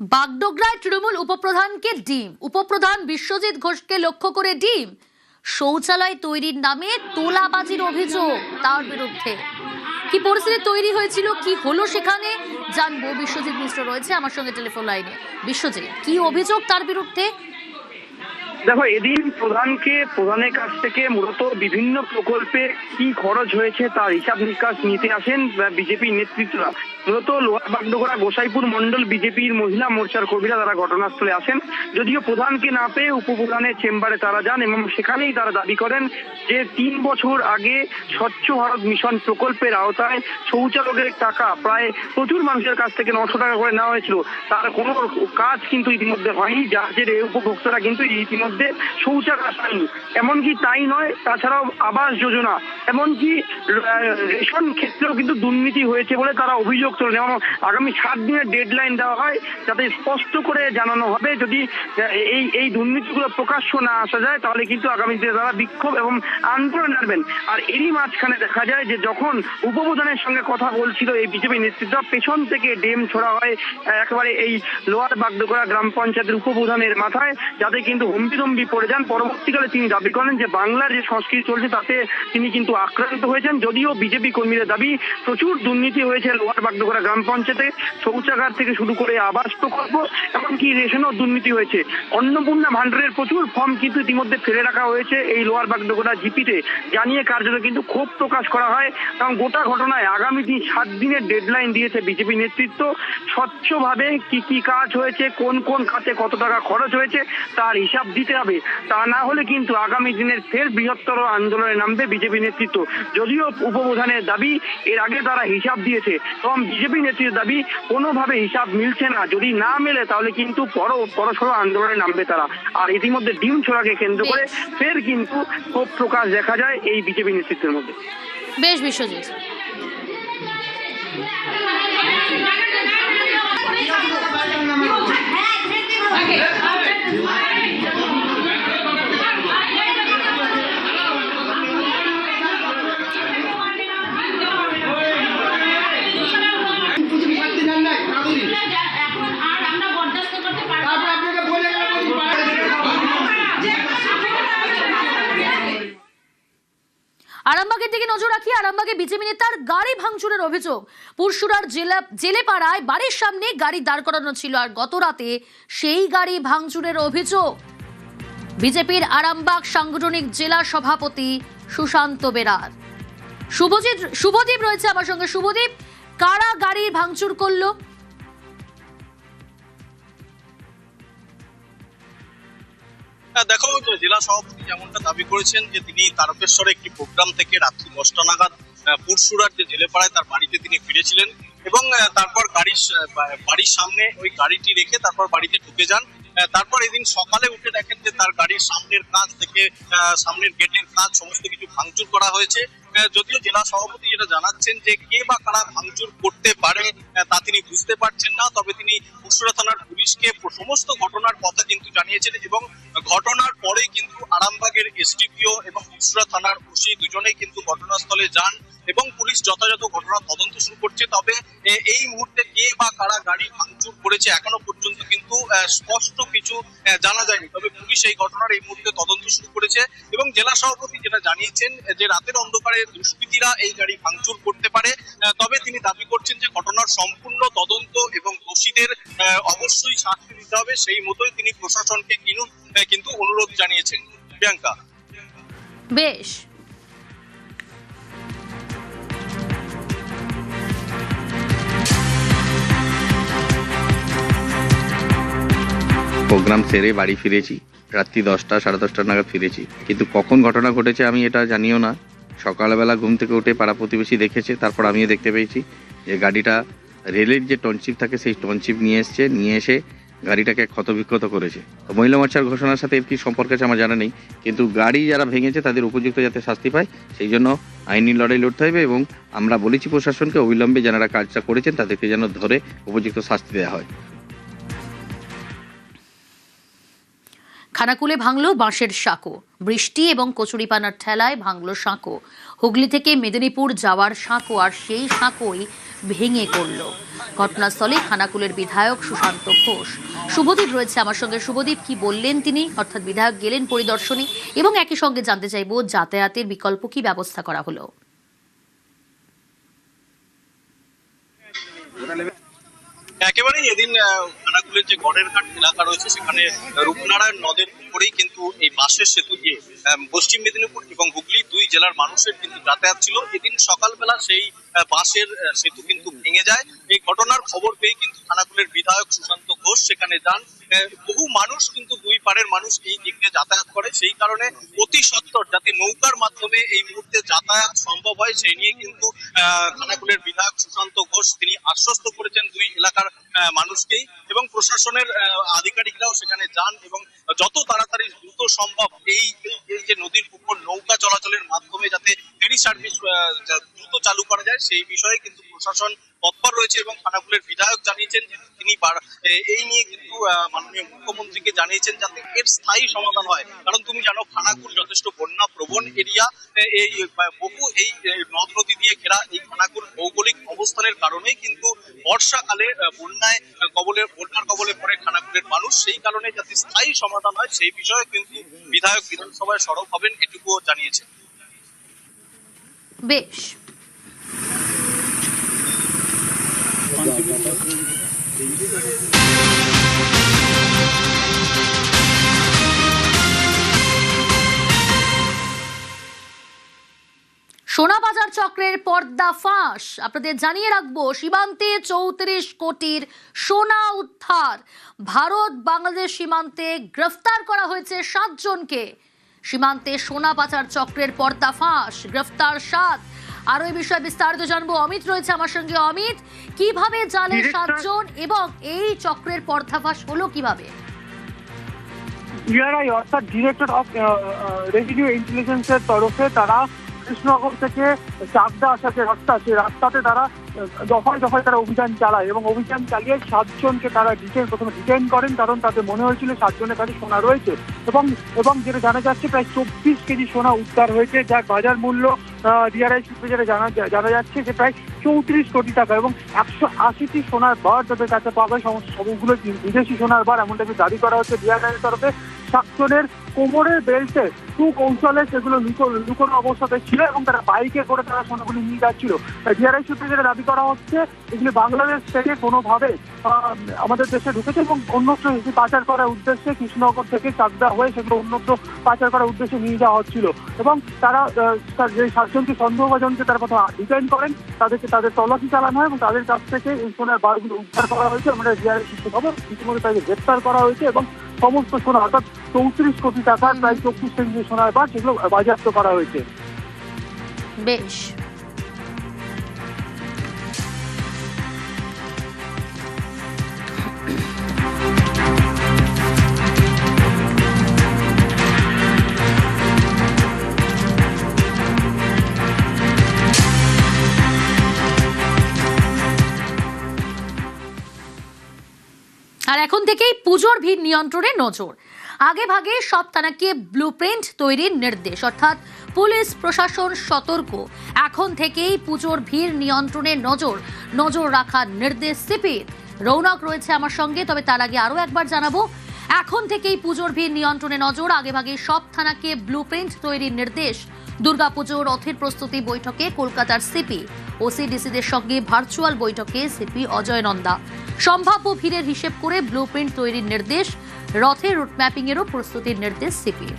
বাগডোগরায় তৃণমূল উপপ্রধানকে ডিম, উপপ্রধান বিশ্বজিৎ ঘোষকে লক্ষ্য করে ডিম। শৌচালয় তৈরির নামে তোলাবাজির অভিযোগ তার বিরুদ্ধে। কি পরিস্থিতি তৈরি হয়েছিল, কি হলো সেখানে জানবো। বিশ্বজিৎ মিশ্র রয়েছে আমার সঙ্গে টেলিফোন লাইনে। বিশ্বজিৎ, কি অভিযোগ তার বিরুদ্ধে? দেখো, এদিন প্রধানের কাছ থেকে মূলত বিভিন্ন প্রকল্পে কি খরচ হয়েছে তার হিসাব নিকাশ নিতে আসেন বিজেপি নেতৃত্বরা। মূলত লোহার বাগডোগরা গোসাইপুর মন্ডল বিজেপির মহিলা মোর্চার কর্মীরা তারা ঘটনাস্থলে আসেন। যদিও প্রধানকে না পেয়ে উপপ্রধানের চেম্বারে তারা যান এবং সেখানেই তারা দাবি করেন যে 3 বছর আগে স্বচ্ছ ভারত মিশন প্রকল্পের আওতায় শৌচালয়ের টাকা প্রায় প্রচুর মানুষের কাছ থেকে 900 টাকা করে নেওয়া হয়েছিল। তার কোনো কাজ কিন্তু ইতিমধ্যে হয়নি, যার জেরে উপভোক্তারা কিন্তু ইতিমধ্যে শৌচাগার পায়নি। এমনকি তাই নয়, তাছাড়াও আবাস যোজনা এমনকি রেশন ক্ষেত্রেও কিন্তু দুর্নীতি হয়েছে বলে তারা অভিযোগ তোলেন এবং আগামী 7 দিনের ডেডলাইন দেওয়া হয় যাতে স্পষ্ট করে জানানো হবে। যদি এই দুর্নীতিগুলো প্রকাশ্য না আসা যায় তাহলে কিন্তু আগামীতে তারা বিক্ষোভ এবং আন্দোলন নামবেন। আর এরই মাঝখানে দেখা যায় যে যখন উপপ্রধানের সঙ্গে কথা বলছিল এই বিজেপি নেতৃত্ব, পেছন থেকে ডেম ছোড়া হয় একেবারে এই লোহার বাগডোগরা গ্রাম পঞ্চায়েতের উপপ্রধানের মাথায়, যাতে কিন্তু হম্বিতম্বি পড়ে যান। পরবর্তীকালে তিনি দাবি করেন যে বাংলার যে সংস্কৃতি চলছে তাতে তিনি কিন্তু আক্রান্ত হয়েছেন। যদিও বিজেপি কর্মীদের দাবি প্রচুর দুর্নীতি হয়েছে লোহার বাগডোগরা গ্রাম পঞ্চায়েতে, শৌচাগার থেকে শুরু করে আবাস প্রকল্প এমনকি রেশনও দুর্নীতি হয়েছে। অন্নপূর্ণা ভান্ডারের প্রচুর ফর্ম কিন্তু ইতিমধ্যে ফেলে রাখা হয়েছে এই লোহার বাগডোগরা জিপিতে, জানিয়ে কার্যত কিন্তু ক্ষোভ প্রকাশ করা হয়। এবং গোটা ঘটনায় আগামী 7 দিনের ডেডলাইন দিয়েছে বিজেপি নেতৃত্ব। স্বচ্ছভাবে কি কি কাজ হয়েছে, কোন কোন খাতে কত টাকা খরচ হয়েছে তার হিসাব দিতে হবে। তা না হলে কিন্তু আগামী দিনের ফের বৃহত্তর আন্দোলনে নামবে বিজেপি নেতৃত্ব। যদিও উপপ্রধানের দাবি এর আগে তারা হিসাব দিয়েছে এবং বিজেপি নেতৃত্বের দাবি কোনোভাবে হিসাব মিলছে না। যদি না মেলে তাহলে কিন্তু বড়সড় আন্দোলনে নামবে তারা। আর ইতিমধ্যে ডিম ছোড়াকে কেন্দ্র করে ফের কিন্তু ক্ষোভ প্রকাশ দেখা যায় এই বিজেপি নেতৃত্বের মধ্যে। বেশ বিশ্বজিৎ। আরামবাগের দিকে নজর রাখি। আরামবাগে বিজেপি নেতার গাড়ি ভাঙচুরের অভিযোগ। পুরসুরার জেলেপাড়ায় বাড়ির সামনে গাড়ি দাঁড় করানো ছিল, আর গত রাতে সেই গাড়ি ভাঙচুরের অভিযোগ বিজেপির আরামবাগ সাংগঠনিক জেলা সভাপতি সুশান্ত বেরার। শুভদীপ রয়েছে আমার সঙ্গে। শুভদীপ, কারা গাড়ি ভাঙচুর করলো? দেখো, জেলা সভাপতি যেমনটা দাবি করেছেন যে তিনি তারকেশ্বরে একটি প্রোগ্রাম থেকে রাত্রি 10টা নাগাদ পুরসুরার যে জেলেপাড়ায় তার বাড়িতে তিনি ফিরেছিলেন এবং তারপর বাড়ির সামনে ওই গাড়িটি রেখে তারপর বাড়িতে ঢুকে যান। তারপর এদিন সকালে উঠে দেখেন যে তার গাড়ির সামনের কাঁচ থেকে সামনের গেটের কাঁচ সমস্ত কিছু ভাঙচুর করা হয়েছে। যদিও জেলা সভাপতি যেটা জানাচ্ছেন যে কে বা কারা ভাঙচুর করতে পারে তা তিনি বুঝতে পারছেন না, তবে তিনি পুরসুরা থানার পুলিশকে সমস্ত ঘটনার কথা কিন্তু জানিয়েছেন এবং ঘটনার পরে কিন্তু আরামবাগের এসডিপিও এবং পুরসুরা থানার ওসি দুজনেই কিন্তু ঘটনাস্থলে যান এবং পুলিশ যথাযথ ঘটনার তদন্ত শুরু করছে। তবে এই মুহূর্তে কে বা কারা গাড়ি ভাঙচুর করেছে এখনো পর্যন্ত কিন্তু স্পষ্ট কিছু জানা যায়নি। তবে পুলিশ এই ঘটনার এই মুহূর্তে তদন্ত শুরু করেছে এবং জেলা সভাপতি যেটা জানিয়েছেন যে রাতের অন্ধকারে দুষ্কৃতীরা এই গাড়ি ভাঙচুর করতে পারে। তবে তিনি দাবি করছেন যে ঘটনার সম্পূর্ণ তদন্ত এবং দোষীদের অবশ্যই শাস্তি দিতে হবে, সেই মতোই তিনি প্রশাসনকে কিন্তু অনুরোধ জানিয়েছেন। প্রিয়াঙ্কা, বেশ। প্রোগ্রাম সেরে বাড়ি ফিরেছি, রাত্রি 10টা সাড়ে 10টা নাগাদ ফিরেছি, কিন্তু কখন ঘটনা ঘটেছে আমি এটা জানিও না। সকালবেলা ঘুম থেকে উঠে পাড়া প্রতিবেশী দেখেছে, তারপর আমিও দেখতে পেয়েছি যে গাড়িটা রেলের যে টনচিপ থাকে সেই টনচিপ নিয়ে এসে গাড়িটাকে ক্ষতবিক্ষত করেছে। তো মহিলা মোর্চার ঘোষণার সাথে এর কি সম্পর্ক আছে আমার জানা নেই, কিন্তু গাড়ি যারা ভেঙেছে তাদের উপযুক্ত যাতে শাস্তি পায় সেই জন্য আইনি লড়াই লড়তে হবে এবং আমরা বলেছি প্রশাসনকে অবিলম্বে যারা কাজটা করেছেন তাদেরকে যেন ধরে উপযুক্ত শাস্তি দেওয়া হয়। খানাকুলে ভাঙলো বাঁশের সাঁকো, বৃষ্টি এবং কচুরিপানার ঠেলায় ভাঙলো সাঁকো। হুগলি থেকে মেদিনীপুর যাওয়ার সাঁকো, আর সেই সাঁকোই ভেঙে পড়ল। ঘটনাস্থলে খানাকুলের বিধায়ক সুশান্ত ঘোষ। শুভদীপ রয়েছে আমার সঙ্গে। শুভদীপ, কি বললেন তিনি? অর্থাৎ বিধায়ক গেলেন পরিদর্শনে, এবং একই সঙ্গে জানতে চাইবো যাতায়াতের বিকল্প কি ব্যবস্থা করা হলো। একেবারেই এদিন খানাকুলের যে গড়ের ঘাট এলাকা রয়েছে সেখানে রূপনারায়ণ নদের উপরেই কিন্তু এই বাঁশের সেতু দিয়ে পশ্চিম মেদিনীপুর এবং হুগলি দুই জেলার মানুষের কিন্তু যাতায়াত ছিল। এদিন সকালবেলা সেই বাঁশের সেতু কিন্তু ভেঙে যায়। এই ঘটনার খবর পেয়ে কিন্তু খানাকুলের বিধায়ক সুশান্ত ঘোষ সেখানে যান। বহু মানুষ কিন্তু দুই পাড়ের মানুষ এই দিক দিয়ে যাতায়াত করে, সেই কারণে অতি সত্বর যাতে নৌকার মাধ্যমে এই মুহূর্তে যাতায়াত সম্ভব হয় সেই নিয়ে কিন্তু খানাকুলের বিধায়ক সুশান্ত ঘোষ তিনি আশ্বস্ত করেছেন দুই এলাকার মানুষকেই, এবং প্রশাসনের আধিকারিকরাও সেখানে যান এবং যত তাড়াতাড়ি দ্রুত সম্ভব এই যে নদীর উপর নৌকা চলাচলের মাধ্যমে যাতে ফেরি সার্ভিস দ্রুত চালু করা যায় সেই বিষয়ে কিন্তু প্রশাসন তৎপর রয়েছে। এবং খানাকুলের বিধায়ক জানিয়েছেন যে তিনি এই নিয়ে কিন্তু মাননীয় মুখ্যমন্ত্রীকে জানিয়েছেন যাতে এর স্থায়ী সমাধান হয়। কারণ তুমি জানো খানাকুল যথেষ্ট বন্যা প্রবণ এরিয়া, এই বহু এই নদ নদী দিয়ে ঘেরা এই খানাকুল ভৌগোলিক অবস্থানের কারণেই কিন্তু বর্ষাকালে বন্যার কবলে পড়ে খানাকুলের মানুষ। সেই কারণে যাতে স্থায়ী সমাধান হয় সেই বিষয়ে কিন্তু বিধায়ক বিধানসভায় সরব হবেন এটুকুও জানিয়েছেন। বেশ, সোনাবাজার চক্রের পর্দা ফাঁস। আপনাদের জানিয়ে রাখবো, সীমান্তে 34 কোটির সোনা উদ্ধার। ভারত বাংলাদেশ সীমান্তে গ্রেফতার করা হয়েছে 7 জনকে। সীমান্তে সোনা পাচার চক্রের পর্দা ফাঁস, গ্রেফতার 7। আরো এই বিষয়ে বিস্তারিত জানবো, অমিত রয়েছে আমার সঙ্গে। অমিত, কিভাবে জালে 7 জন এবং এই চক্রের পর্দাফাঁস হলো কিভাবে? অর্থাৎ ডিরেক্টর অফ রেভিনিউ ইন্টেলিজেন্সের তরফে তারা কৃষ্ণনগর থেকে চাকদা আসা যে রাস্তা, সেই রাস্তাতে তারা দফায় দফায় তারা অভিযান চালায় এবং অভিযান চালিয়ে 7 জনকে তারা প্রথমে ডিটেইন করেন, কারণ তাদের মনে হয়েছিল 7 জনের কাছে সোনা রয়েছে। এবং যেটা জানা যাচ্ছে প্রায় 24 কেজি সোনা উদ্ধার হয়েছে, যার বাজার মূল্য ডিআরআই সূত্রে যেটা জানা যাচ্ছে যে প্রায় 34 কোটি টাকা। এবং 180টি সোনার বার তাদের কাছে পাবে, সবগুলো বিদেশি সোনার বার এমনটাকে দাবি করা হচ্ছে ডিআরআই এর তরফে। 7 জনের কোমরের বেল্টে সুকৌশলে সেগুলো লুকোনো অবস্থাতে ছিল এবং তারা বাইকে করে তারা সোনাগুলি নিয়ে যাচ্ছিল। ডিআরআই সূত্রে যেটা দাবি করা হচ্ছে এগুলি বাংলাদেশ থেকে কোনোভাবে আমাদের দেশে ঢুকেছে এবং অন্যত্র পাচার করার উদ্দেশ্যে কৃষ্ণনগর থেকে চাকদা হয়ে সেগুলো অন্যত্র পাচার করার উদ্দেশ্যে নিয়ে যাওয়া হচ্ছিল। এবং তারা যে 7 জনকে সন্দেহভাজনকে তারা প্রথমে ডিটেইন করেন, তাদের তল্লাশি চালানো হয় এবং তাদের কাছ থেকে এই সোনার বারগুলো উদ্ধার করা হয়েছে। আমরা ডিআরআই সূত্রে খবর ইতিমধ্যে তাকে গ্রেপ্তার করা হয়েছে এবং সমস্ত সোনা অর্থাৎ 34 কোটি টাকার প্রায় 24 কেজি সোনার বার সেগুলো বাজেয়াপ্ত করা হয়েছে। বেশ, আর এখন থেকেই পুজোর ভিড় নিয়ন্ত্রণে নজর। আগে ভাগে সব থানাকে ব্লুপ্রিন্ট তৈরির নির্দেশ, অর্থাৎ পুলিশ প্রশাসন সতর্ক। এখন থেকেই পুজোর ভিড় নিয়ন্ত্রণে নজর রাখার নির্দেশ সিপির। রৌনক রয়েছে আমার সঙ্গে, তবে তার আগে আরো একবার জানাবো, এখন থেকেই পুজোর ভিড় নিয়ন্ত্রণে নজর। আগে ভাগে সব থানাকে ব্লুপ্রিন্ট তৈরির নির্দেশ। দুর্গাপুজোর রথের প্রস্তুতি বৈঠকে কলকাতার সিপি, ওসিডিসিদের সঙ্গে ভার্চুয়াল বৈঠকে সিপি অজয় নন্দা। সম্ভাব্য ভিড়ের হিসেব করে ব্লুপ্রিন্ট তৈরির নির্দেশ, রথের রুট ম্যাপিং এরও প্রস্তুতির নির্দেশ সিপির।